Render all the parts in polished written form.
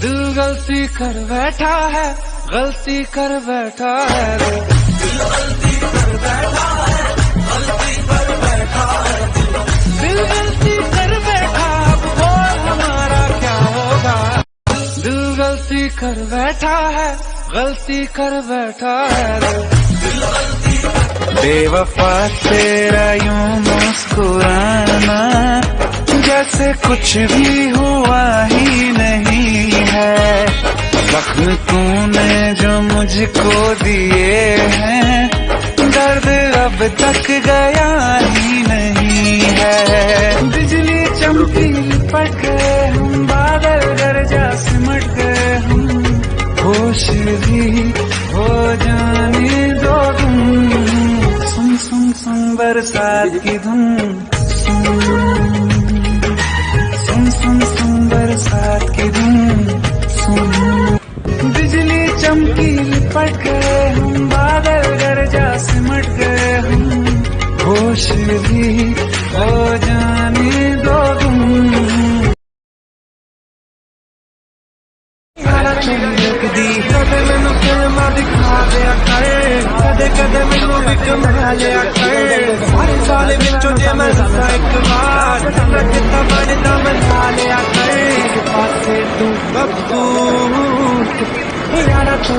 दिल गलती कर बैठा है, गलती कर बैठा है, दिल गलती कर बैठा है, गलती कर बैठा है, दिल गलती कर बैठा, अब बोल हमारा क्या होगा। दिल गलती कर बैठा है, गलती कर बैठा है, दिल गलती कर। बेवफा तेरा यूं मुस्कुराना जैसे कुछ भी हुआ ही नहीं है। जख्म तूने जो मुझको दिए हैं, दर्द अब तक गया ही नहीं है। बिजली चमकी लिपट गए हम, बादल गरजा सिमट गए हम, होश भी हो जाने दो तुम। सुन सुन सुन बरसात की धुन, सुन सुन सुन बरसात की धुन, सुन। बिजली चमकी लिपट गए हम, बादल गरजा सिमट गए हम, होश भी हो जाने दो तुम। कदे मैनू फिल्मां दिखा दिया कर, कदे कदे मैनू भी कमा लिया कर। सारे साल विचों जे मैं दसा एक बार, मैं कितना बनदा मना लिया कर। पासे तू बब्बू यारा तू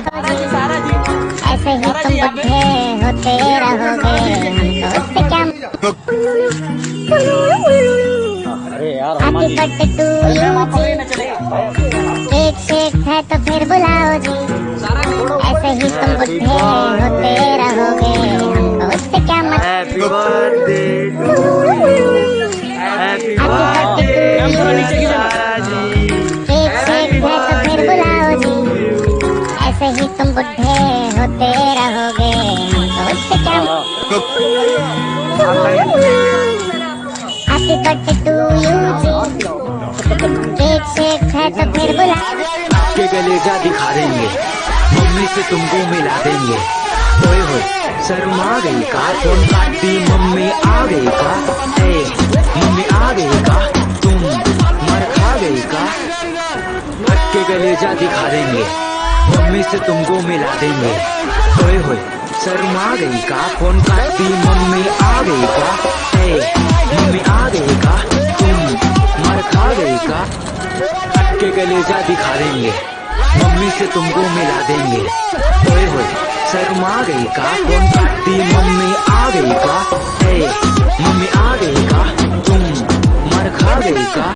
ऐसे ही तुम बुढ़े होते रहोगे, हमको उससे क्या। Happy birthday to you, cake shake है तो फिर बुलाओ जी। ऐसे ही तुम बुढ़े होते रहोगे, हमको उससे क्या मतलब। Happy birthday to you, happy birthday cake shake है तो फिर बुलाओ जी। ऐसे ही तुम बुढ़े होते रहोगे, हमको उससे क्या। Happy birthday to you ji, cake shake है तो फिर बुलाओ। के कलेजा दिखा देंगे, मम्मी से तुमको मिला देंगे। ओए होए शर्मा गई का, फोन काटी मम्मी आ गई का। ए मम्मी आ गई का, तुम मर खा गई का। के कलेजा दिखा देंगे, मम्मी से तुमको मिला देंगे। ओए होए शर्मा गई का, फोन काटी मम्मी आ गई का। ए मम्मी आ गई का, तुम मर खा गई का। के कलेजा दिखा देंगे, मम्मी से तुमको मिला देंगे। ओए होए शर्मा गई का, फोन काटी मम्मी आ गई का। ए मम्मी आ गई का, तुम मर खा गई का।